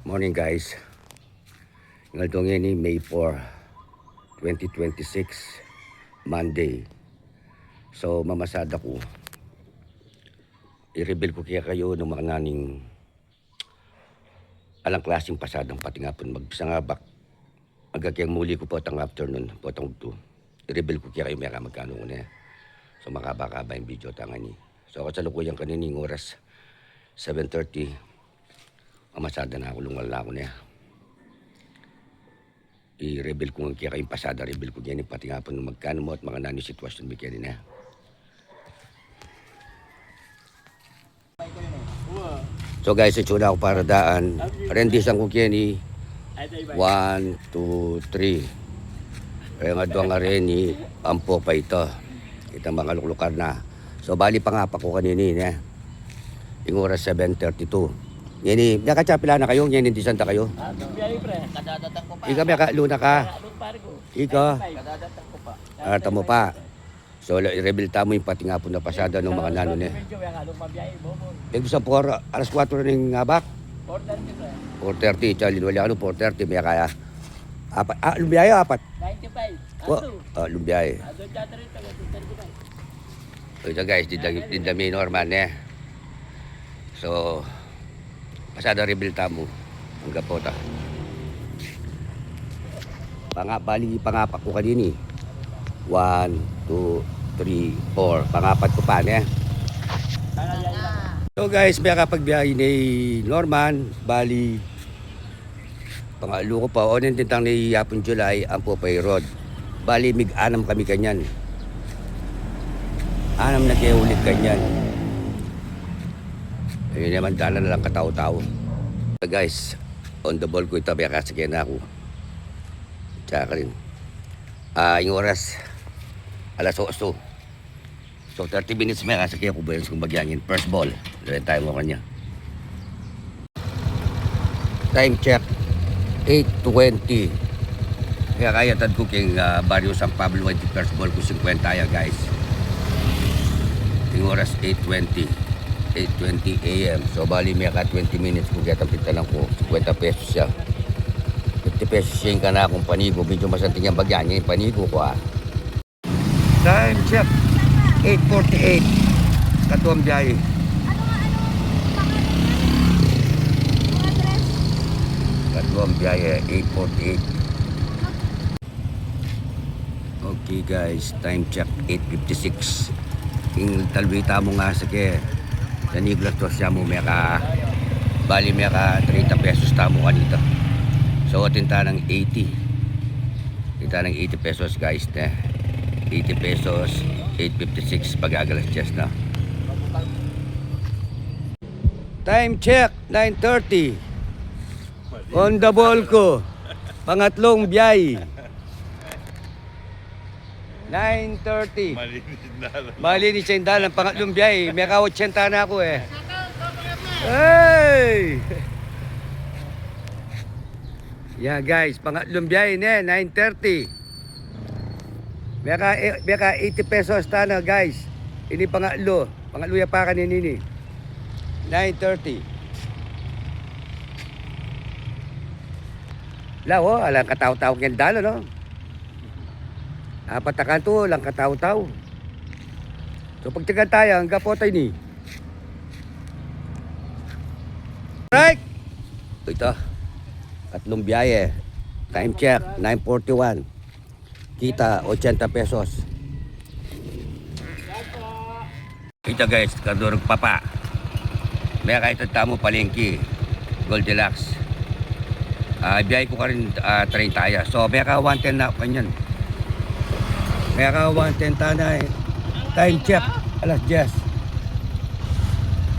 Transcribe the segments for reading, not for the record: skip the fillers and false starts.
Morning guys. Ngadto ni May 4, 2026, Monday. So mamasada ko. I-reveal ko kaya kayo ng mga naning alang klaseng pasadang pati nga po magsangabak. Agakiyang muli ko po tang afternoon po tang 2. I-reveal ko kaya kayo may magkano ko na. So makabaka yung video tangani. So kasalukuyan kanining oras 7:30. Mamasada na ako, lungal na ako na. I-reveal ko nga kaya kayong pasada, reveal ko yan pati nga po ng magkano mo at mga nani sitwasyon bigyan na. So guys, itsuna ako para daan. Rendis ang kukyan ni 1, 2, 3. Kaya nga doon nga rin ni ampo pa ito. Itang mga luklukar na. So bali pa nga pa ko kaninin eh. Yung oras 7:32. Yan eh, nakachapila na kayo, yan hindi santa kayo. Biyahe pre, kadadatang ko pa. Ika may kaluna ka. Ika. Kadadatang ko pa. Arta mo pa. So, i-reveal mo yung pati nga po na pasada ng mga nanon eh. Pag sa 4, alas 4 na yung ngabak. 4:30, Charlie, wala ano, 4:30, may kaya. Apat, lumbiyahe, apat. 95. Lumbiyahe. Ito guys, dindami normal eh. So, pasada reveal mo ang gapota. Bali pangapak ko kanini. 1, 2, 3, 4. Pangapat ko pa niya. So guys, may kapagbiyahe ni Norman. Bali pangalo ko pa. O nintintang ni Yapon July ang Popeye Road. Bali mig-anam kami kanyan. Anam na kaya ulit kanyan. Ayun naman dala na lang katao-tao. So guys, on the ball ko ito, may kasakyan na ako. Tsaka rin. Yung oras, alas 8. So 30 minutes may kasakyan ko ba yun kung magyangin. First ball, doon tayo mo kanya. Time check, 8:20. Kaya kaya tad ko king Barrio San Pablo at first ball ko 50 ya guys. Yung oras 8:20 a.m. So bali may ka 20 minutes kung kaya tapita lang ko 50 pesos siya. 50 pesos siya yung kana akong panigo. Medyo masanting yung bagyan niya yung panigo ko Time check 8:48. Katuang biyahe. Katuang biyahe 8:48. Okay guys, time check 8:56. Yung talwita mo nga sa sa Nicolas Torsia mo may ka bali may ka 30 pesos tamo kanito. So tinta ng 80. Tinta ng 80 pesos guys na. 80 pesos 8:56 pag-agalas just na. Time check 9:30. On the ball ko. Pangatlong biyay. 9:30. Malinis yung dalan. Pangatlong biyay. May ka-80 na ako eh. Hey! Yeah guys, pangatlong biyay na 9:30. May ka 80 pesos na guys. Ini pangatlo. Pangatlo ya pa kanini. 9:30. Lao, alang kataw-taw ng dalan no. Patakan to lang kataw-taw. So pagtigan tayo ang gapotay ni. Right. Ito. Tatlong biyahe. Time check 9:41. Kita 80 pesos. Ito guys, kadurog papa. May kahit tamo palengke. Goldilocks. Biyahe ko ka rin 30. So may ka 110 na kanyan. May ka 110 tanay. Time check alas 10.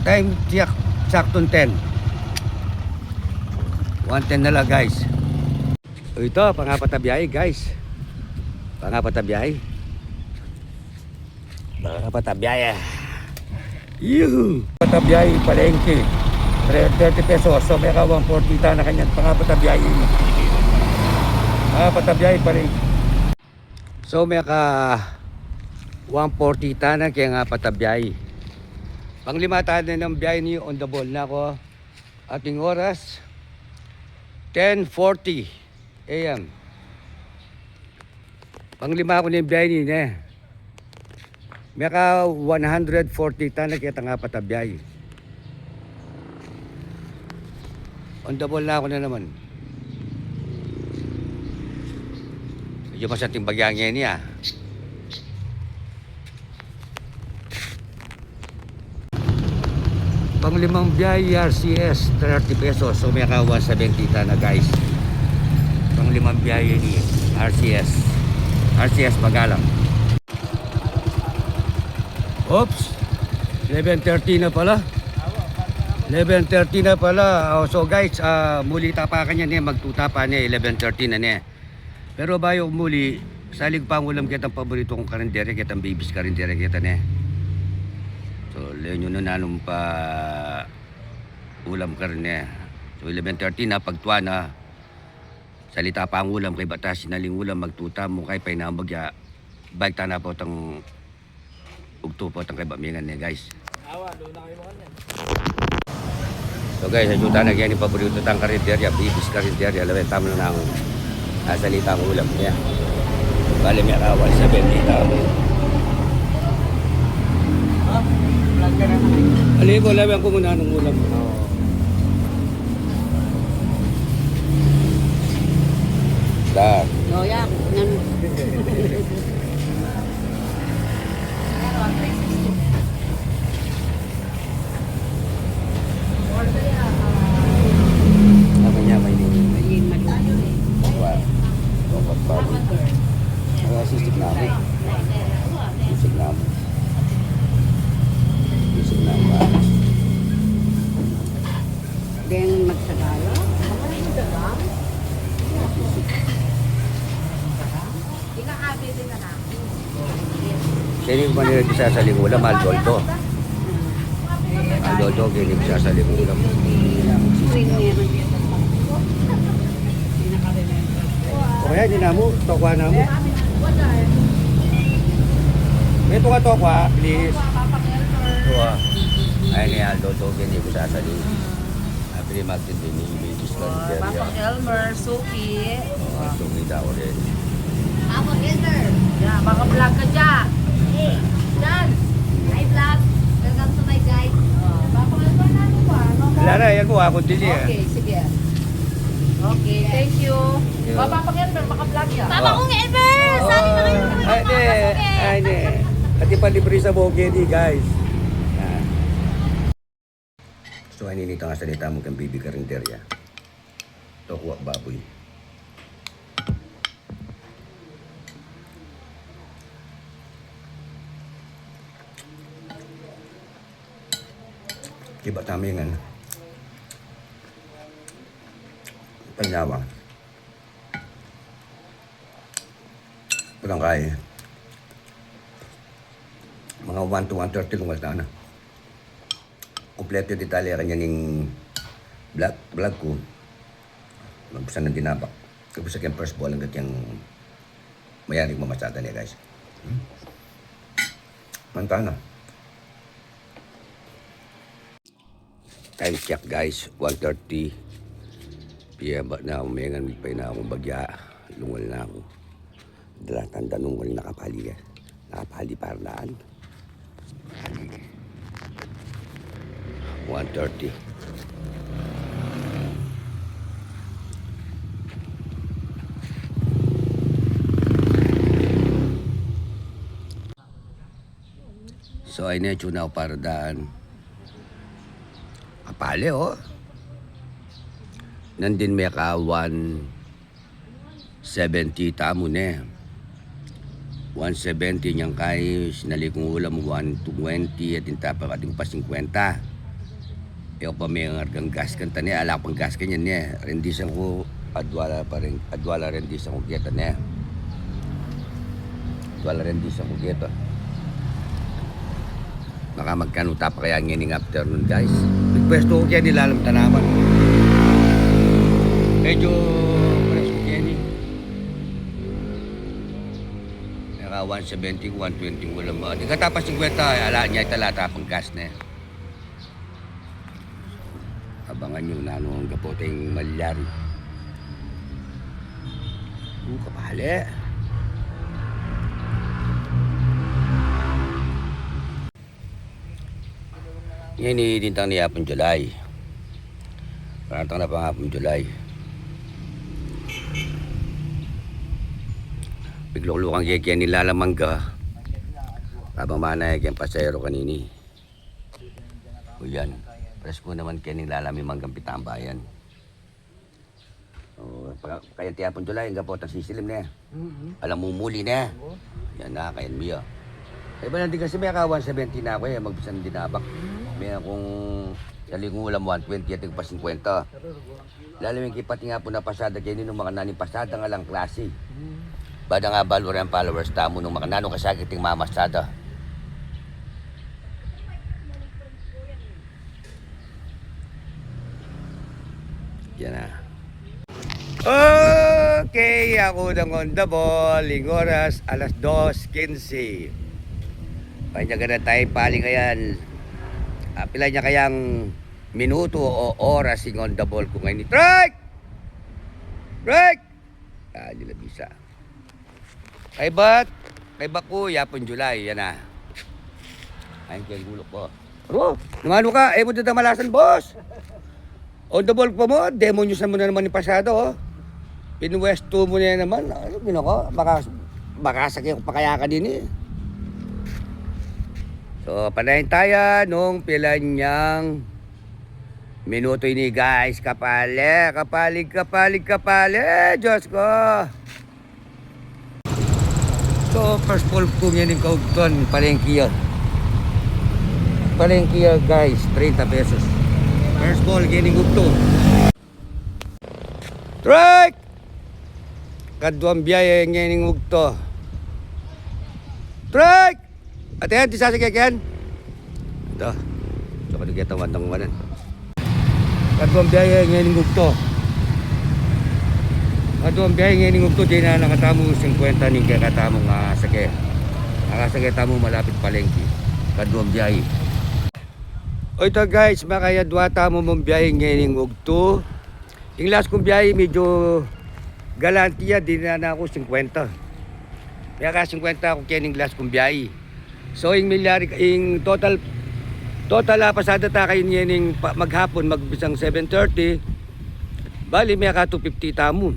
Time check saktong 10. 110 na lang guys. Ito pangapat na biyahe guys. Pangapat na biyahe. Pangapat na biyahe. Yuhu! Pangapat na biyahe palengke. 30 pesos. So may ka 140 tanay kanyan. Pangapat na biyahe. Pangapat na biyahe palengke. So may ka 140 tanan kaya nga patabiyay. Panglima tanan ng biyay niyo on the ball na ko. Ating oras 10:40 AM. Panglima ako ni biyahe ni Meka 140 ta nakita nga patabiyay. On the ball na ako na naman. Medyo masanting bagyangin niya. Panglimang biyahe RCS 30 pesos. So may ka 170 ta na guys. Panglimang biyahe ni RCS Magalang. Oops. 11:30 na pala. 11:30 na pala. Oh, so guys, muli tapakan niya niya. Magtutapa niya. 11:30 na niya. Pero bayo muli, salig pa ang ulam kitang paborito kong karindere. Kitang babies karindere kita niya. So, leon yun na nanong pa ulam ka rin eh. So, 11:30 na, pagtuwa na, salita pa ang ulam kay batas, sinaling ulam, magtuta mo kay painambagya, bike ta na po tang ugto po tang kay bamingan niya guys. Awa, doon na kayo makan yan. So guys, sa na yan yung paborito tang karinderya, bibis karinderya, lawin tamo na ang salita ang ulam niya. Bali may kawal sa bendita mo. Alibo, labi ko muna ng ulam. Da. Loya, nan. Apa niya may nini? Ayun, malayo eh. Wow. Dapat pa. Sisig namin. Sisig namin. Sisig namin. Then magsagala. Kini ko manila di sasaling ulam, Aldoldo. Aldoldo, kini ko sasaling ulam. Screen meron. O kaya, di na mo, tokwa na mo. May tokwa, please. Tokwa. Ay ni Aldoldo, kini ko sasaling. Happy magtin din ni Babies Carniceria. Papa Elmer, Suki. Sumita ko rin. Papa Elmer. Yeah, baka vlog ka dyan. Hey, dyan. Hi vlog. Welcome to my guide. Papa Elmer na ano ba? Wala na, yan ko, ako din siya. Okay, sige. Okay, thank you. Papa Elmer, maka-vlog yan. Papa kong Elmer! Sali na kayo. Ay, di. Pati palibre sa bogey di, guys. So, aninito nga salita mo kang bibi karinderya. Tokwa baboy. Kiba tamingan. Panyawa. Walang kaya. Mga 1 to 1:30 lumas na. Kompleto detalye kanya ning vlog ko. Magpusan ng dinabak. Kapag sa first ball hanggat yung mayaring mamasada niya guys. Mantana. Time check guys, 1:30 PM na umayangan, may na akong bagya, lungal na ako. Dalatan tanong ko nakapali para daan. 1:30. So ay na tuna para daan. Kapali oh. Nandin may ka 170 tamo na. 170 niyang kay sinalikong ulam 120 at intapa kating pa 50. Yung pa may ngargang gas kanta niya, ala pang gas kanya niya. Rendisan ko, adwala rendisan ko kita niya. Adwala rendisan ko kita. Baka magkano tapa kaya ngayon afternoon guys. Nagpwesto ko kaya nilalam tanaman. Medyo presko kaya ni. Naka 170, 120 ulam mo. Di ka tapas 50, ala niya italata pang gas na. Abangan nyo na ano ang kapoteng malyari. Kapali. Yan itintang ni hapon July. Parang na pang hapon July. Biglok-lukang kaya nilalamang ka. Habang manay kaya pasero kanini. O yan. Presko naman kaya nilalami manggang pitambayan. O, kaya tiyapon July, hanggang po sisilim na. Alam mo muli na. Yan na, kaya mo yun. Iba lang din kasi may ka 170 na ako eh, magbisan din nabak. May akong salingulam 120 at pa 50. Lalo yung kipati nga po na pasada kayo nung mga naning pasada nga lang klase. Bada nga balor ang followers tamo nung mga nanong kasakit yung mamasada. Yan na. Okay, ako ng on the ball. Oras, alas 2:15. Kanya na tayo paling ayan. Pila niya kayang minuto o oras yung on the ball ko ngayon. Strike! Strike! Hindi na bisa. Kay Baku, yapon July. Yan na. Ayun kaya gulok ko. Pero, namano ka? Mo dito malasan, boss. On the ball pa mo, demonyosan mo na naman yung pasado, oh. Pinwesto mo na naman. Ano, ginako? Baka sakit pa kaya ka din, eh. So, panahin tayo nung pila niyang minuto ini, guys. Kapali. Diyos ko. So, first ball ko yan yung kaugton. Palengki yan, guys. 30 pesos. First ball, gining ugto. Strike! Kaduang biyaya gining ugto. Strike! Ate, di sasagyagan. Ito. So, kadugita wantang-wanan. Kaduang biyaya gining ugto. Kaduang biyaya gining ugto. Di na nakatamo 50 ning kakatamong sakya. Nakasakya tamo malapit palengki. Kaduang biyaya. O ito guys, makaya duwata mo mong biyahe ngayon ugto. Yung last kong biyahe medyo galantiya, di na ako 50. Kaya ka 50 ako kaya yung last kong biyahe. So yung milyari, yung total pasada ta kayo yung maghapon, magbisang 7:30. Bali, may ka 250 tamo.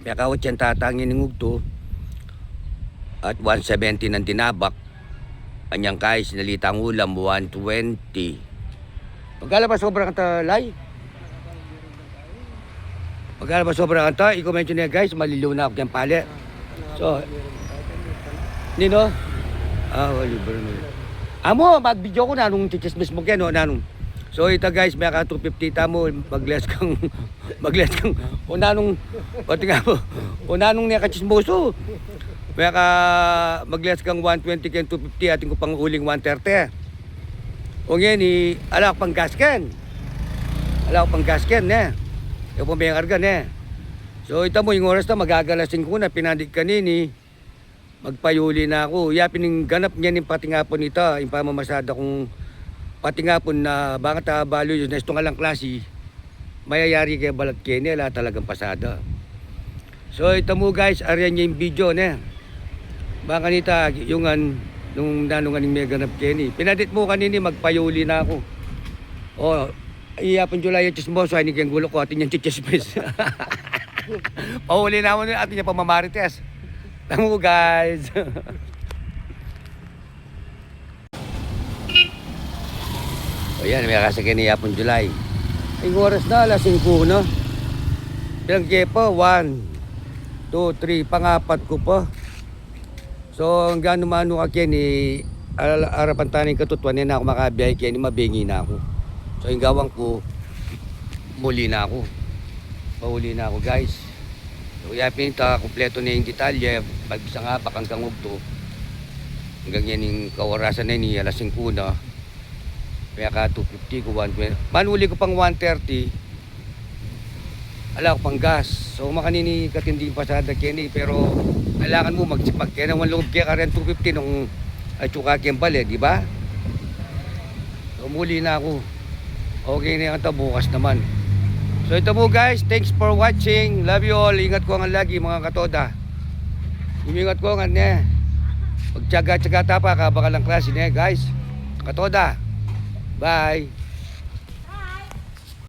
May ka 80 tatangin ng ugto. At 170 ng tinabak. Kanyang kay sinalitang ulam 120. Magkala ba sobrang kanta lay? Magkala ba sobrang kanta? I-comment nyo niya guys, maliliw na ako kayang pali. So, nino? Wali ba rin. Amo, mag-video ko na nung tichismis mo kaya no, nanong. So ito guys, may ka 250 tamo, mag-less kang, unanong, pati nga po, unanong niya kachismoso. May ka mag-less kang 120 kaya 250, ating ko pang uling 130. O ngayon, alak pang gasken. Ne. Yung pang may karga, ne. So ito mo, yung oras na magagalasin ko na, pinandig kanini, magpayuli na ako. Yapin yung ganap niya ng patingapon ito, yung pamamasada kong patingapon na bakit balo yun, na ito nga lang klase, mayayari kaya balat kene, wala talagang pasada. So ito mo guys, ariyan niya yung video ne. Baka nita, yung nung nanungan yung may ganap kene. Pinadit mo kanini, magpayuli na ako. O, iyapon July yung chismoso, ay niging gulo ko, atin yung chichismis. Pahuli na mo atin yung pamamarites. Tamo guys. O yan, may kasakay ni Yapon July. Ay oras na, alas 5 no? Ilang kepo? 1, 2, 3, pangapat ko pa. So hanggang numano ka kaya ni arapan taning katutuan na ako makabiyay kaya ni mabingi na ako. So yung gawang ko, muli na ako. Mahuli na ako guys. So yapin ta, kompleto na yung detalye. Pagbisa nga pa hanggang ugto. Hanggang yan yung kawarasan na ni alas 5 na. Kaya ka 250 ko 120. Manuli ko pang 130. Ala ko pang gas. So makanini katinding pasada kini pero kailangan mo magsipag kaya naman loob kaya ka rin 250 nung atsuka kiyang bali, di ba? So muli na ako. Okay na yan ito bukas naman. So ito mo guys, thanks for watching. Love you all. Ingat ko nga lagi mga katoda. Ingat ko nga ne. Pagtyaga-tyaga tapa ka baka lang klase ne guys. Katoda. Bye.